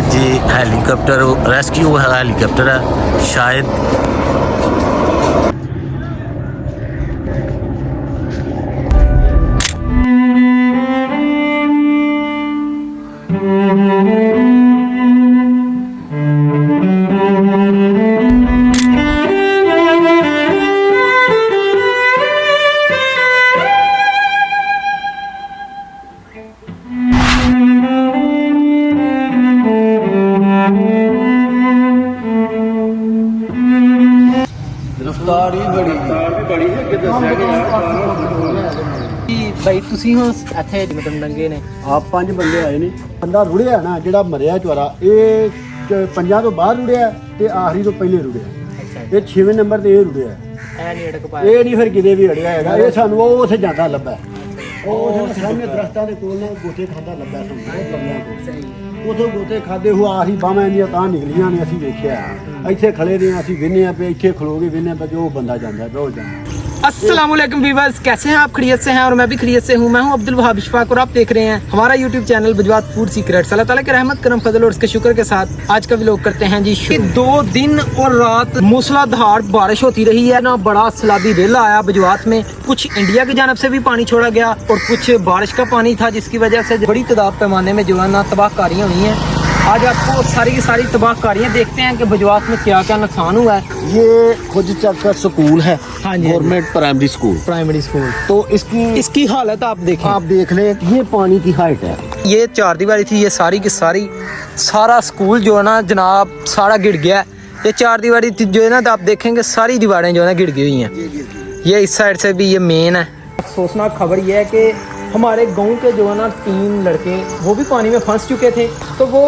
जी helicopter rescue helicopter है शायद। रफ्तार भी बड़ी है कि दस्या कि भाई ਤੁਸੀਂ ਹੋ ਇੱਥੇ ਮਤਲਬ ਨੰਗੇ ਨੇ ਆਪ 5 ਬੰਦੇ ਆਏ ਨੇ। ਬੰਦਾ ਰੁੜਿਆ ਨਾ ਜਿਹੜਾ ਮਰਿਆ ਚਵਾਰਾ ਇਹ ਪੰਜਾਂ ਤੋਂ ਬਾਹਰ ਰੁੜਿਆ ਤੇ ਆਖਰੀ ਤੋਂ ਪਹਿਲੇ ਰੁੜਿਆ। ਅੱਛਾ ਇਹ 6ਵੇਂ ਨੰਬਰ ਤੇ ਇਹ ਰੁੜਿਆ। ਐ ਨਹੀਂ ਅੜਕ ਪਾਇਆ ਇਹ ਨਹੀਂ ਫਿਰ ਕਿਤੇ ਵੀ ਅੜਿਆ ਹੈਗਾ। ਇਹ ਸਾਨੂੰ ਉਹ ਉੱਥੇ ਜਾਂਦਾ ਲੱਭਾ। ਉਹ ਸਾਹਮਣੇ ਦਰਖਤਾਂ ਦੇ ਕੋਲ ਨਾ ਗੋਤੇ ਖਾਦਾ ਲੱਭਾ ਸਾਨੂੰ ਬੰਦਿਆਂ ਕੋਲ। ਸਹੀ ਉਥੋਂ ਗੋਤੇ ਖਾਦੇ ਹੋ ਆਹੀ ਬਾਹਾਂ ਦੀਆਂ ਤਾਂ ਨਿਕਲੀਆਂ ਨੇ। ਅਸੀਂ ਵੇਖਿਆ ਇੱਥੇ ਖੜੇ ਦੇ ਅਸੀਂ ਵਿੰਨੇ ਆ ਪਏ ਇੱਥੇ ਖਲੋ ਕੇ ਵਿੰਨੇ ਪਏ ਉਹ ਬੰਦਾ ਜਾਂਦਾ ਰੋਜ਼ ਜਾਂਦਾ। अस्सलाम वालेकुम व्यूअर्स, कैसे हैं आप? खैरियत से हैं और मैं भी खैरियत से हूं। मैं हूं अब्दुल वहाब इशफाक और आप देख रहे हैं हमारा यूट्यूब चैनल बजवात फूड सीक्रेट्स। अल्लाह ताला के रहमत करम फजल और उसके शुक्र के साथ आज का व्लॉग करते हैं जी शुरू। 2 दिन और रात मूसलाधार बारिश होती रही है ना। बड़ा सैलाबी रेला आया बजवात में। कुछ इंडिया की जानब से भी पानी छोड़ा गया और कुछ बारिश का पानी था जिसकी वजह से बड़ी तादाद पैमाने में जो है ना तबाहकारियाँ हुई हैं। आज आपको सारी की सारी तबाहकारियाँ देखते हैं कि बजवात में क्या क्या नुकसान हुआ है। ये खुद चक का स्कूल है, हाँ जी, government primary school. Primary school तो इसकी हालत आप देखें। आप देख लें ये पानी की हाइट है। ये 4 दीवारी थी, ये सारी की सारी सारा स्कूल जो है ना जनाब सारा गिर गया है। ये 4 दीवारी थी जो है ना तो आप देखेंगे सारी दीवारें जो है ना गिर गई हुई हैं। ये इस साइड से भी ये मेन है। अफसोसनाक खबर ये है कि हमारे गांव के जो है ना 3 लड़के वो भी पानी में फंस चुके थे। तो वो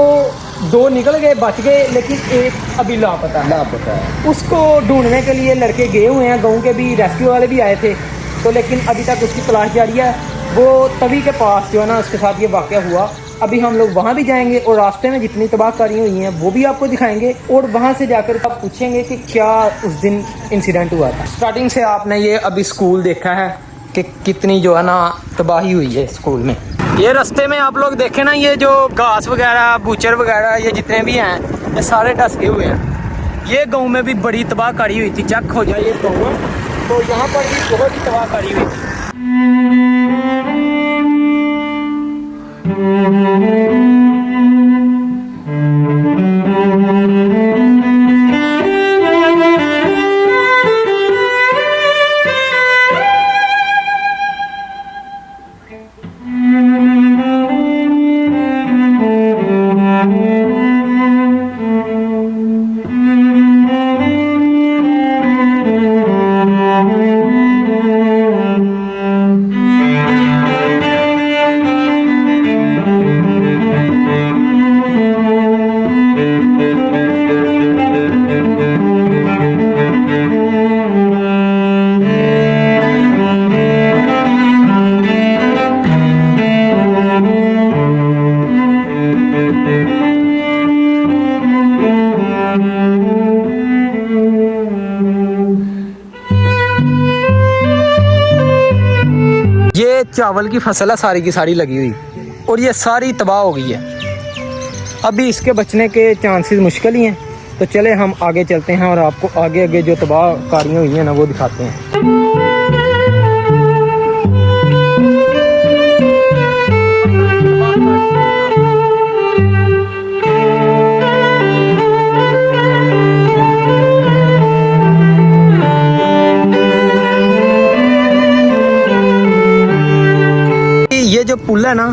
2 निकल गए, बच गए, लेकिन एक अभी लापता है। उसको ढूंढने के लिए लड़के गए हुए हैं, गांव के भी रेस्क्यू वाले भी आए थे। तो लेकिन अभी तक उसकी तलाश जारी है। वो तवी के पास जो है ना उसके साथ ये वाक़या हुआ। अभी हम लोग वहाँ भी जाएंगे और रास्ते में जितनी तबाहकारियाँ हुई हैं वो भी आपको दिखाएंगे और वहाँ से जाकर आप पूछेंगे कि क्या उस दिन इंसिडेंट हुआ था। स्टार्टिंग से आपने ये अभी स्कूल देखा है कि कितनी जो है ना तबाही हुई है स्कूल में। ये रास्ते में आप लोग देखें ना, ये जो घास वगैरह बूचर वगैरह ये जितने भी हैं ये सारे ढसके हुए हैं। ये गांव में भी बड़ी तबाहकारी हुई थी। चक हो जाए ये गाँव तो यहाँ पर भी बहुत ही तबाहकारी हुई थी। ये चावल की फसल है सारी की सारी लगी हुई और ये सारी तबाह हो गई है। अभी इसके बचने के चांसेस मुश्किल ही हैं। तो चले हम आगे चलते हैं और आपको आगे आगे जो तबाहकारियाँ हुई हैं ना वो दिखाते हैं। ये जो पुल है ना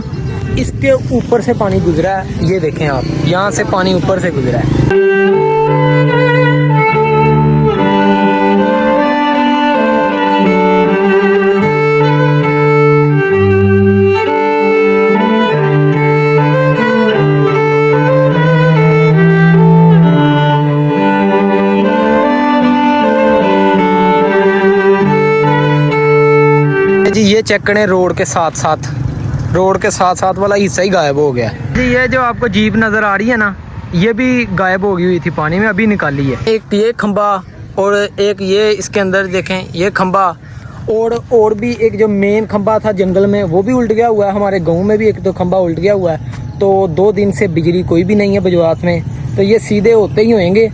इसके ऊपर से पानी गुजरा है। ये देखें आप, यहाँ से पानी ऊपर से गुजरा है। जी ये चेक करें, रोड के साथ साथ वाला हिस्सा ही गायब हो गया जी। ये जो आपको जीप नज़र आ रही है ना ये भी गायब हो गई हुई थी, पानी में अभी निकाली है। एक ये खंबा और एक ये इसके अंदर देखें ये खंबा और भी एक जो मेन खंबा था जंगल में वो भी उल्ट गया हुआ है। हमारे गांव में भी एक तो खंबा उल्ट गया हुआ है तो 2 दिन से बिजली कोई भी नहीं है बजवात में, तो ये सीधे होते ही होंगे,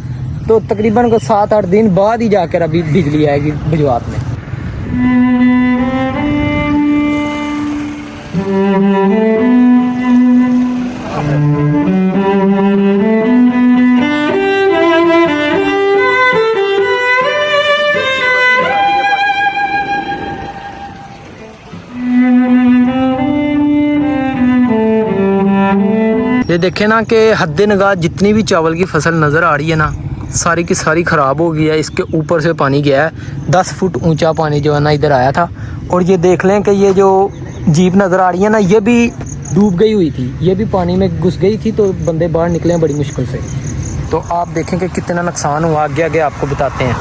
तो तकरीबन को 7-8 दिन बाद ही जाकर अभी बिजली आएगी बजवात में। ये देखे ना कि हद्दे निगाह जितनी भी चावल की फसल नज़र आ रही है ना, सारी की सारी ख़राब हो गई है। इसके ऊपर से पानी गया है, 10 फुट ऊंचा पानी जो है ना इधर आया था। और ये देख लें कि ये जो जीप नज़र आ रही है ना, ये भी डूब गई हुई थी, ये भी पानी में घुस गई थी, तो बंदे बाहर निकले हैं बड़ी मुश्किल से। तो आप देखें कि कितना नुकसान हुआ, आगे आगे आपको बताते हैं।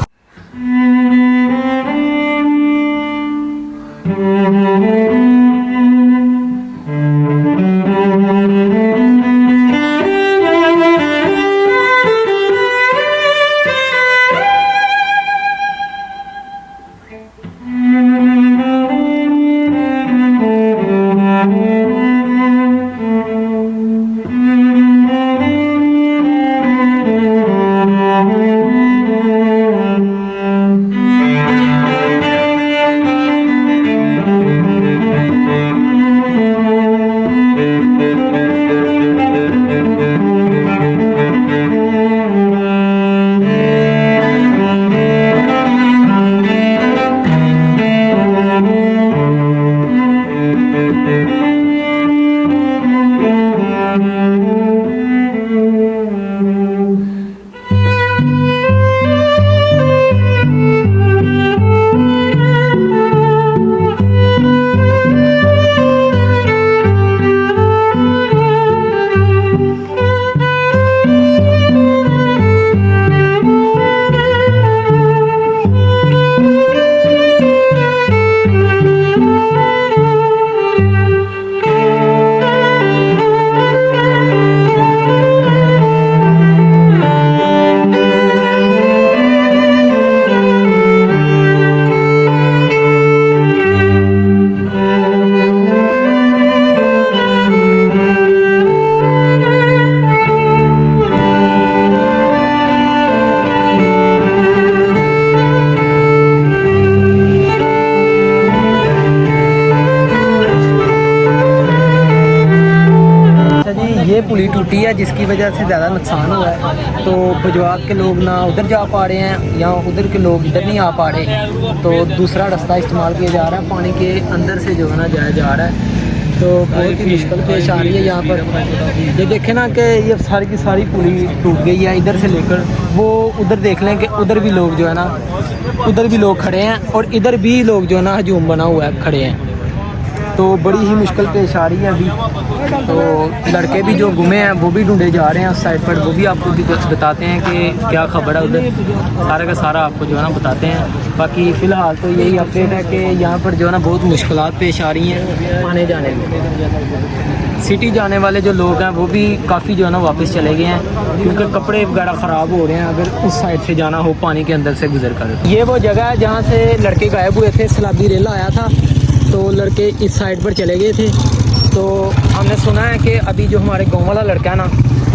ये पुली टूटी है जिसकी वजह से ज़्यादा नुकसान हुआ है। तो बजवात के लोग ना उधर जा पा रहे हैं या उधर के लोग इधर नहीं आ पा रहे, तो दूसरा रास्ता इस्तेमाल किया जा रहा है, पानी के अंदर से जो है ना जाया जा रहा है। तो बहुत ही मुश्किल पेश आ रही है यहाँ पर। ये देखें ना कि ये सारी की सारी पुली टूट गई है, इधर से लेकर वो उधर देख लें कि उधर भी लोग जो है ना, उधर भी लोग खड़े हैं और इधर भी लोग जो है ना हजूम बना हुआ है खड़े हैं। तो बड़ी ही मुश्किल पेश आ रही है अभी। तो लड़के भी जो गुमे हैं वो भी ढूंढे जा रहे हैं उस साइड पर, वो भी आपको बताते हैं कि क्या खबर है उधर, सारा का सारा आपको जो है ना बताते हैं। बाकी फ़िलहाल तो यही अपडेट है कि यहाँ पर जो है ना बहुत मुश्किलात पेश आ रही हैं आने जाने में। सिटी जाने वाले जो लोग हैं वो भी काफ़ी जो है ना वापस चले गए हैं, क्योंकि कपड़े वगैरह ख़राब हो रहे हैं अगर उस साइड से जाना हो पानी के अंदर से गुजर कर। ये वो जगह है जहाँ से लड़के गायब हुए थे, सलाबी रेला आया था तो लड़के इस साइड पर चले गए थे। तो हमने सुना है कि अभी जो हमारे गांव वाला लड़का है ना,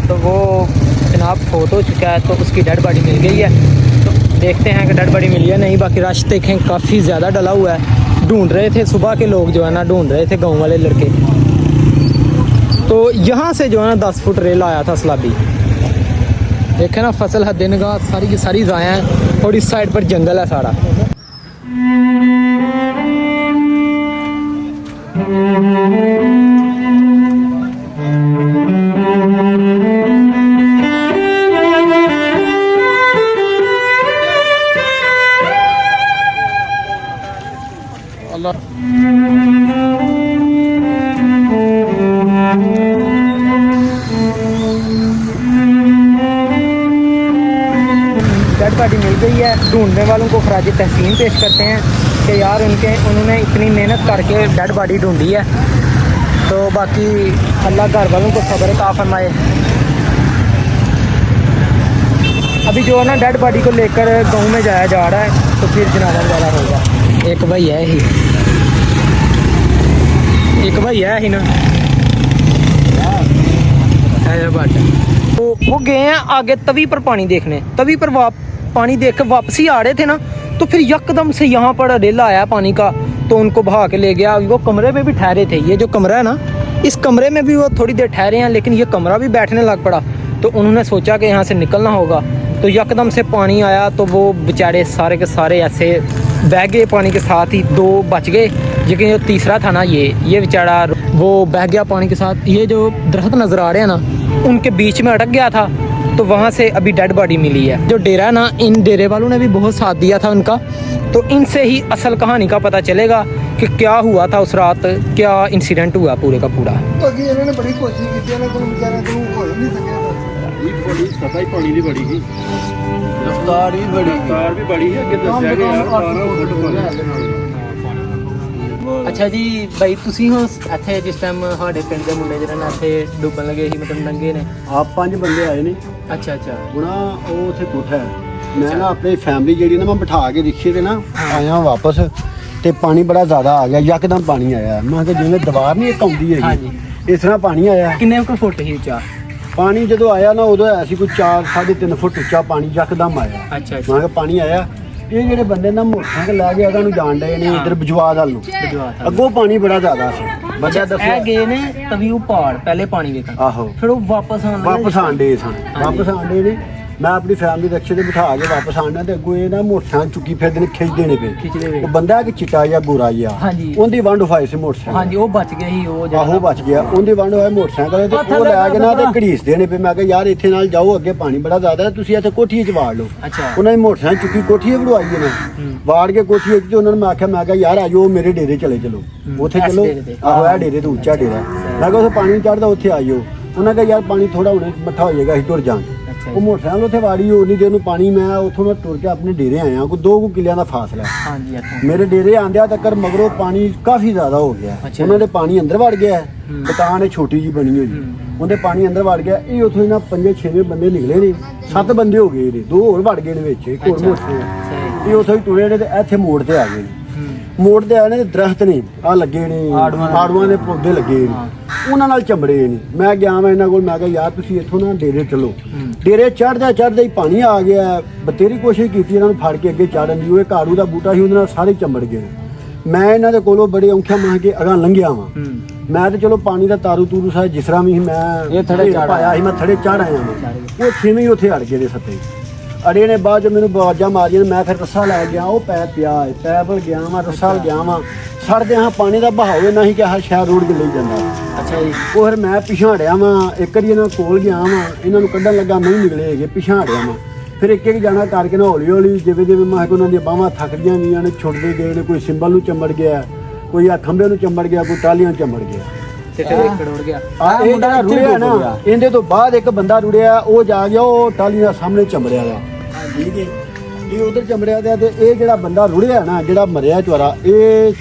तो वो जनाब फोत हो चुका है, तो उसकी डेड बॉडी मिल गई है। तो देखते हैं कि डेड बॉडी मिली है नहीं। बाकी रश देखें काफ़ी ज़्यादा डला हुआ है, ढूंढ रहे थे सुबह के लोग जो है ना, ढूंढ रहे थे गाँव वाले लड़के। तो यहाँ से जो है ना 10 फुट रेल आया था सलाबी। देखें ना फसल हद निगाह सारी की सारी ज़ाया हैं और इस साइड पर जंगल है सारा। डेड बॉडी मिल गई है। ढूंढने वालों को खराज तहसीन पेश करते हैं कि यार उन्होंने इतनी मेहनत करके डेड बॉडी ढूंढी है। तो बाकी अल्लाह घर वालों को सब्र अता फरमाए। अभी जो है ना डेड बॉडी को लेकर गांव में जाया जा रहा है, तो फिर जनाजा वगैरह होगा। एक भाई है ही, एक भाई है ही ना। वो गए हैं आगे तवी पर पानी देखने, तवी पर पानी देख कर वापसी आ रहे थे ना, तो फिर यकदम से यहाँ पर रेला आया पानी का, तो उनको बहा के ले गया। वो कमरे में भी ठहरे थे, ये जो कमरा है ना, इस कमरे में भी वो थोड़ी देर ठहरे हैं, लेकिन ये कमरा भी बैठने लग पड़ा। तो उन्होंने सोचा कि यहाँ से निकलना होगा, तो यकदम से पानी आया, तो वो बेचारे सारे के सारे ऐसे बह गए पानी के साथ ही। 2 बच गए, लेकिन जो तीसरा था ना, ये बेचारा वो बह गया पानी के साथ। ये जो दरख्त नज़र आ रहे हैं ना, उनके बीच में अटक गया था, तो वहाँ से अभी डेड बॉडी मिली है। जो डेरा है ना, इन डेरे वालों ने भी बहुत साथ दिया था उनका, तो इनसे ही असल कहानी का पता चलेगा कि क्या हुआ था उस रात, क्या इंसिडेंट हुआ पूरे का पूरा। इन्होंने बड़ी कोशिश की, इन्होंने कोई बेचारा को हो ही नहीं सकिਆ। ਪਤਾ ਹੀ ਪਾਣੀ ਦੀ ਬੜੀ ਸੀ, ਰਫਤਾਰ ਵੀ ਬੜੀ ਕਾਰ ਵੀ ਬੜੀ ਹੈ, ਅੱਗੇ ਦੱਸਿਆ ਗਿਆ 12 ਫੁੱਟ ਪਾਣੀ। ਅੱਛਾ ਜੀ ਬਾਈ, ਤੁਸੀਂ ਹੋ ਇੱਥੇ ਜਿਸ ਟਾਈਮ ਸਾਡੇ ਪਿੰਡ ਦੇ ਮੁੰਡੇ ਜਿਹੜੇ ਨੇ ਇੱਥੇ ਡੁੱਬਣ ਲੱਗੇ ਸੀ, ਮਤਲਬ ਨੰਗੇ ਨੇ? ਆਪ 5 ਬੰਦੇ ਆਏ ਨੇ। ਅੱਛਾ ਅੱਛਾ। ਹੁਣ ਉਹ ਉੱਥੇ ਕੋਠਾ ਹੈ, ਮੈਂ ਨਾ ਆਪਣੀ ਫੈਮਿਲੀ ਜਿਹੜੀ ਨਾ ਮੈਂ ਬਿਠਾ ਕੇ ਰਿਕਸ਼ੇ ਤੇ ਨਾ ਆਇਆ ਵਾਪਸ, ਤੇ ਪਾਣੀ ਬੜਾ ਜ਼ਿਆਦਾ ਆ ਗਿਆ, ਯਕਦਮ ਪਾਣੀ ਆਇਆ। ਮੈਂ ਕਿਹਾ ਜਿਵੇਂ ਦੀਵਾਰ ਨਹੀਂ ਇੱਕ ਆਉਂਦੀ ਹੈਗੀ, ਇਸ ਤਰ੍ਹਾਂ ਪਾਣੀ ਆਇਆ। ਕਿੰਨੇ ਕੁ ਫੁੱਟ ਸੀ ਉੱਚਾ ਪਾਣੀ? ਜਦੋਂ ਆਇਆ ਨਾ ਉਦੋਂ ਆਇਆ ਸੀ ਕੋਈ 4-3.5 ਫੁੱਟ ਉੱਚਾ ਪਾਣੀ, ਯਕਦਮ ਆਇਆ। ਅੱਛਾ ਮੈਂ ਕਿਹਾ ਪਾਣੀ ਆਇਆ। ਇਹ ਜਿਹੜੇ ਬੰਦੇ ਨਾ ਮੋਟਰਸਾਈਕਲ ਲੈ ਕੇ ਉਹਨਾਂ ਨੂੰ ਜਾਣ ਡਏ ਨੇ ਇੱਧਰ ਬਜਵਾਦ ਵੱਲ ਨੂੰ, ਅੱਗੋਂ ਪਾਣੀ ਬੜਾ ਜ਼ਿਆਦਾ ਸੀ। ਬੱਚਾ ਦੱਸਿਆ ਇਹ ਗਏ ਨੇ ਤਵੀ ਉਹ ਪਹਾੜ ਪਹਿਲੇ ਪਾਣੀ ਵੇਖਣ, ਆਹੋ, ਫਿਰ ਉਹ ਵਾਪਸ ਆਣ ਡੇ ਸਨ, ਵਾਪਸ ਆਣ ਡੇ ਨੇ। ਮੈਂ ਆਪਣੀ ਫੈਮਿਲੀ ਰਿਕਸ਼ੇ ਤੇ ਬਿਠਾ ਕੇ ਵਾਪਸ ਆਣਾ, ਤੇ ਅੱਗੋਂ ਇਹ ਨਾ ਮੋਟਰਸਾਈਕਲ ਚੁੱਕੀ ਫਿਰਦੇ ਨੇ, ਖਿੱਚਦੇ ਨੇ ਪਏ। ਉਹ ਬੰਦਾ ਕਿ ਚਿੱਟਾ ਜਾਂ ਗੋਰਾ ਜਿਹਾ, ਉਹਦੀ ਵੰਡ ਹੋਈ ਸੀ ਮੋਟਰਸਾਈਕਲ। ਹਾਂਜੀ, ਉਹ ਬਚ ਗਿਆ ਸੀ, ਉਹ ਆਹੋ ਬਚ ਗਿਆ, ਉਹਦੀ ਵੰਡ ਹੋਇਆ ਮੋਟਰਸਾਈਕਲ, ਤੇ ਉਹ ਲੈ ਕੇ ਨਾ ਤੇ ਘੜੀਸਦੇ ਨੇ ਪਏ। ਮੈਂ ਕਿਹਾ ਯਾਰ ਇੱਥੇ ਨਾਲ ਜਾਓ, ਅੱਗੇ ਪਾਣੀ ਬੜਾ ਜ਼ਿਆਦਾ, ਤੁਸੀਂ ਇੱਥੇ ਕੋਠੀ 'ਚ ਵਾੜ ਲਓ। ਉਹਨਾਂ ਨੇ ਮੋਟਰਸਾਈਕਲ ਚੁੱਕੀ ਕੋਠੀ 'ਚ ਵੜਵਾਈ ਇਹਨਾਂ, ਵਾੜ ਕੇ ਕੋਠੀ 'ਚ, ਤੇ ਉਹਨਾਂ ਨੂੰ ਮੈਂ ਕਿਹਾ ਯਾਰ ਆਜੋ ਮੇਰੇ ਡੇਰੇ ਚਲੇ ਚਲੋ, ਉੱਥੇ ਚਲੋ। ਆਹੋ, ਇਹ ਡੇਰੇ ਤੋਂ ਉੱਚਾ ਡੇਰਾ। ਮੈਂ ਕਿਹਾ ਉੱਥੇ ਪਾਣੀ ਚੜ੍ਹਦਾ, ਉੱਥੇ ਆਜੋ। ਉਹਨਾਂ ਕਿਹਾ ਯਾਰ ਪਾਣੀ ਥੋੜਾ ਹੁਣੇ ਮੱਠਾ ਹੋ ਜਾਏਗਾ, ਅਸੀਂ ਟੁਰ ਜਾਵਾਂਗੇ। ਉਹ ਮੋਟਰਸਾਈਕਲ ਉੱਥੇ ਵਾੜੀ, ਉਨੀ ਦੇਰ ਨੂੰ ਪਾਣੀ, ਮੈਂ ਉੱਥੋਂ ਮੈਂ ਟੁਰ ਕੇ ਆਪਣੇ ਡੇਰੇ ਆਇਆ, ਕੋਈ 2 ਕਿੱਲਿਆਂ ਦਾ ਫਾਸਲਾ ਹੈ ਮੇਰੇ ਡੇਰੇ ਆਂਦਿਆਂ ਤੱਕ। ਮਗਰੋਂ ਪਾਣੀ ਕਾਫੀ ਜ਼ਿਆਦਾ ਹੋ ਗਿਆ, ਉਹਨਾਂ ਦੇ ਪਾਣੀ ਅੰਦਰ ਵੜ ਗਿਆ। ਦੁਕਾਨ ਇਹ ਛੋਟੀ ਜੀ ਬਣੀ ਹੋਈ, ਉਹਦੇ ਪਾਣੀ ਅੰਦਰ ਵੜ ਗਿਆ। ਇਹ ਉੱਥੋਂ ਇਹਨਾਂ 5-6 ਬੰਦੇ ਨਿਕਲੇ ਨੇ, 7 ਬੰਦੇ ਹੋ ਗਏ ਨੇ, 2 ਹੋਰ ਵੜ ਗਏ ਨੇ ਵਿੱਚ, ਇੱਕ ਹੋਰ ਮੋਟਰਸਾਈਕਲ। ਇਹ ਉੱਥੋਂ ਹੀ ਟੁਰੇ ਨੇ, ਤੇ ਇੱਥੇ ਮੋੜ ਤੇ ਆ ਗਏ ਨੇ। ਮੋੜ ਤੇ ਆਏ ਨੇ, ਦਰਖਤ ਨੇ ਆ ਲੱਗੇ ਨੇ, ਆੜੂਆਂ ਦੇ ਪੌਦੇ ਲੱਗੇ ਨੇ, ਉਹਨਾਂ ਨਾਲ ਚੰਬੜੇ ਨੇ। ਮੈਂ ਗਿਆ ਮੈਂ ਇਹਨਾਂ ਕੋਲ, ਮੈਂ ਕਿਹਾ ਯਾਰ ਤੁਸੀਂ ਇੱਥੋਂ ਨਾ ਡੇਰੇ ਚਲੋ। ਡੇਰੇ ਚੜ੍ਹਦਾ ਹੀ ਪਾਣੀ ਆ ਗਿਆ। ਬਥੇਰੀ ਕੋਸ਼ਿਸ਼ ਕੀਤੀ ਇਹਨਾਂ ਨੂੰ ਫੜ ਕੇ ਅੱਗੇ ਚਾੜਨ ਦੀ, ਉਹ ਇੱਕ ਆੜੂ ਦਾ ਬੂਟਾ ਸੀ, ਉਹਦੇ ਨਾਲ ਸਾਰੇ ਚੰਬੜ ਗਏ। ਮੈਂ ਇਹਨਾਂ ਦੇ ਕੋਲੋਂ ਬੜੇ ਔਖਿਆ ਮਾਰ ਕੇ ਅਗਾਂ ਲੰਘਿਆ ਵਾਂ। ਮੈਂ ਤੇ ਚਲੋ ਪਾਣੀ ਦਾ ਤਾਰੂ ਸਾਹਿਬ ਜਿਸ ਤਰ੍ਹਾਂ ਵੀ ਮੈਂ ਪਾਇਆ ਸੀ, ਮੈਂ ਥੜੇ ਚੜ੍ਹ ਆਇਆ ਵਾਂ। ਉਹ 6ਵੇਂ ਉੱਥੇ ਅੜ ਗਏ ਦੇ ਸੱਤੇ ਅੜੇ ਨੇ। ਬਾਅਦ 'ਚ ਮੈਨੂੰ ਆਵਾਜ਼ਾਂ ਮਾਰੀਆਂ, ਮੈਂ ਫਿਰ ਰੱਸਾ ਲੈ ਗਿਆ, ਉਹ ਪੈ ਪਿਆ ਪੈਬਲ ਗਿਆ ਵਾਂ, ਰੱਸਾ ਗਿਆ ਵਾਂ। ਸੜਦੇ ਹਾਂ ਪਾਣੀ ਦਾ ਬਹਾਓ ਇਹਨਾਂ ਹੀ ਕਿ ਹਰ ਸ਼ਹਿਰ ਰੋਡ 'ਤੇ ਲਈ ਜਾਂਦਾ। ਅੱਛਾ ਜੀ। ਉਹ ਫਿਰ ਮੈਂ ਪਿਛਾੜਿਆ ਵਾਂ, ਇੱਕ ਵਾਰੀ ਇਹਨਾਂ ਕੋਲ ਗਿਆ ਵਾਂ, ਇਹਨਾਂ ਨੂੰ ਕੱਢਣ ਲੱਗਾ, ਨਹੀਂ ਨਿਕਲੇ ਹੈਗੇ, ਪਿਛਾੜਿਆ ਵਾਂ। ਫਿਰ ਇੱਕ ਜਾਣਾ ਕਰਕੇ ਨਾ ਹੌਲੀ ਹੌਲੀ ਜਿਵੇਂ ਮੈਂ ਉਹਨਾਂ ਦੀਆਂ ਬਾਹਾਂ ਥੱਕਦੀਆਂ ਗਈਆਂ ਨੇ, ਛੁੱਟਦੇ ਗਏ ਨੇ। ਕੋਈ ਸਿੰਬਲ ਨੂੰ ਚੰਬੜ ਗਿਆ, ਕੋਈ ਆ ਖੰਭੇ ਨੂੰ ਚੰਬੜ ਗਿਆ, ਕੋਈ ਟਾਲੀਆਂ ਚੰਬੜ ਗਿਆ। ਇਹ ਜਿਹੜਾ ਰੁੜਿਆ ਨਾ, ਇਹਦੇ ਤੋਂ ਬਾਅਦ ਇੱਕ ਬੰਦਾ ਰੁੜਿਆ, ਉਹ ਜਾ ਗਿਆ, ਉਹ ਟਾਲੀ ਦਾ ਸਾਹਮਣੇ ਚੰਬੜਿਆ ਦਾ। ਠੀਕ ਹੈ, ਇਹ ਉਧਰ ਚੰਬੜਿਆ ਦਾ। ਤੇ ਇਹ ਜਿਹੜਾ ਬੰਦਾ ਰੁੜਿਆ ਨਾ, ਜਿਹੜਾ ਮਰਿਆ ਚਵਾਰਾ, ਇਹ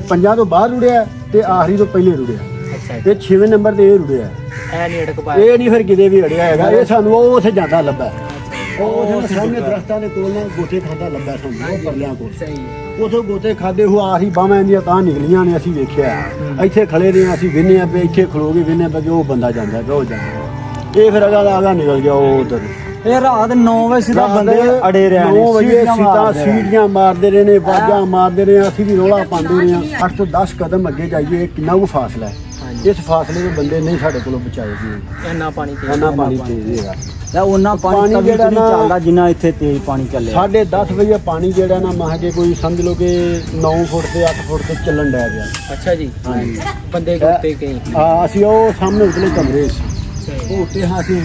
5 ਤੋਂ ਬਾਅਦ ਰੁੜਿਆ, ਤੇ ਆਖਰੀ ਤੋਂ ਪਹਿਲੇ ਰੁੜਿਆ। ਤੇ 6ਵੇਂ ਨੰਬਰ ਤੇ ਇਹ ਰੁੜਿਆ। ਇਹ ਨਹੀਂ ਫਿਰ ਕਿਤੇ ਵੀ ਅੜਿਆ ਹੈਗਾ, ਇਹ ਸਾਨੂੰ ਉਹ ਉੱਥੇ ਜਾਂਦਾ ਲੱਭਾ। ਉਹ ਸਾਹਮਣੇ ਦਰਖਤਾਂ ਦੇ ਕੋਲ ਨਾ ਗੋਤੇ ਖਾਦਾ ਲੱਭਾ ਸਾਨੂੰ, ਉਹ ਪਰਲਿਆਂ ਕੋਲ। ਉਥੋਂ ਗੋਤੇ ਖਾਦੇ ਹੋ ਆਹੀ ਬਾਹਾਂ ਇਹਦੀਆਂ ਤਾਂ ਨਿਕਲੀਆਂ ਨੇ। ਅਸੀਂ ਵੇਖਿਆ ਇੱਥੇ ਖੜੇ ਰਹੇ, ਅਸੀਂ ਵਿੰਨੇ ਆ ਪਏ, ਇੱਥੇ ਖਲੋ ਕੇ ਵਿੰਨੇ ਪਏ, ਉਹ ਬੰਦਾ ਜਾਂਦਾ ਪਿਆ, ਉਹ ਜਾਂਦਾ। ਇਹ ਫਿਰ ਅਗਾ ਨਿਕਲ ਗਿਆ ਉਹ ਉਧਰ। ਇਹ ਰਾਤ 9 ਵਜੇ ਸਿੱਧਾ ਬੰਦੇ ਅੜੇ ਰਹੇ ਨੇ, 9 ਵਜੇ ਸੀਟੀਆਂ ਮਾਰਦੇ ਰਹੇ ਨੇ, ਬਾਜਾਂ ਮਾਰਦੇ ਰਹੇ। ਅਸੀਂ ਵੀ ਰੌਲਾ ਪਾਉਂਦੇ ਰਹੇ ਹਾਂ। 8 ਤੋਂ 10 ਕਦਮ ਅੱਗੇ ਜਾਈਏ, ਕਿੰਨਾ ਕੁ ਫਾਸਲਾ ਹੈ। ਇਸ ਫਾਸਲੇ ਦੇ ਬੰਦੇ ਨਹੀਂ ਸਾਡੇ ਕੋਲੋਂ ਬਚਾਏ ਗਏ। ਇੰਨਾ ਪਾਣੀ ਤੇਜ਼ ਹੈਗਾ, ਜਾਂ ਉਹਨਾਂ ਪਾਣੀ ਜਿਹੜਾ ਨਾ ਚੱਲਦਾ ਜਿੰਨਾ ਇੱਥੇ ਤੇਜ਼ ਪਾਣੀ ਚੱਲਿਆ। 10:30 ਵਜੇ ਪਾਣੀ ਜਿਹੜਾ ਨਾ ਮਾਹਗੇ ਕੋਈ ਸਮਝ ਲਓ ਕਿ 9 ਫੁੱਟ ਤੇ 8 ਫੁੱਟ ਤੇ ਚੱਲਣ ਡਿਆ ਗਿਆ। ਅੱਛਾ ਜੀ। ਹਾਂਜੀ, ਬੰਦੇ ਉੱਤੇ ਕਈ। ਅਸੀਂ ਉਹ ਸਾਹਮਣੇ ਉਤਲੇ ਕਮਰੇ ਸੀ, ਉਹ ਉੱਤੇ ਹਾਂ ਅਸੀਂ।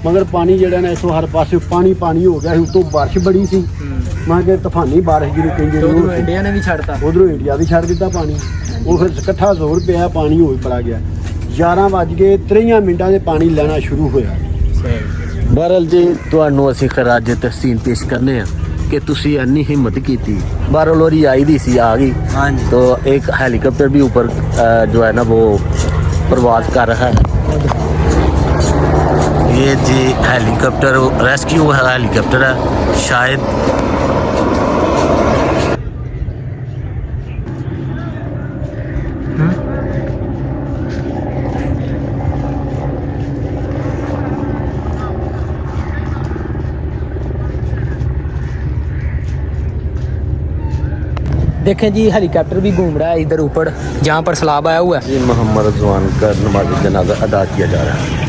ਮਗਰ ਪਾਣੀ ਜਿਹੜਾ ਨਾ ਇਸੋਂ ਹਰ ਪਾਸੇ ਪਾਣੀ ਹੋ ਗਿਆ ਸੀ। ਉੱਤੋਂ ਬਾਰਿਸ਼ ਬੜੀ ਸੀ, ਮੈਂ ਕਿਹਾ ਤੂਫਾਨੀ ਬਾਰਿਸ਼ ਜਿਹਨੂੰ ਕਹਿੰਦੇ ਨੇ। ਉਧਰੋਂ ਇੰਡੀਆ ਨੇ ਵੀ ਛੱਡਤਾ, ਉਧਰੋਂ ਇੰਡੀਆ ਵੀ ਛੱਡ ਦਿੱਤਾ ਪਾਣੀ। ਉਹ ਫਿਰ ਇਕੱਠਾ ਜ਼ੋਰ ਪਿਆ, ਪਾਣੀ ਹੋ ਪੜਾ ਗਿਆ। 11:23 ਮਿੰਟਾਂ ਦੇ ਪਾਣੀ ਲੈਣਾ ਸ਼ੁਰੂ ਹੋਇਆ। ਬਹਰਲ ਜੀ, ਤੁਹਾਨੂੰ ਅਸੀਂ ਖਰਾਜ ਤਹਿਸੀਨ ਪੇਸ਼ ਕਰਨੇ ਆ ਕਿ ਤੁਸੀਂ ਇੰਨੀ ਹਿੰਮਤ ਕੀਤੀ। बहरहाल और आई दी सी आ गई। हाँ जी। तो एक हेलीकॉप्टर भी ऊपर जो है ना वो प्रवास कर रहा है। ये जी हेलीकॉप्टर रेस्क्यू हेलीकॉप्टर है शायद। देखें जी हेलीकॉप्टर भी घूम रहा है इधर ऊपर जहाँ पर सैलाब आया हुआ है। मोहम्मद रज़वान का नमाज जनाजा अदा किया जा रहा है।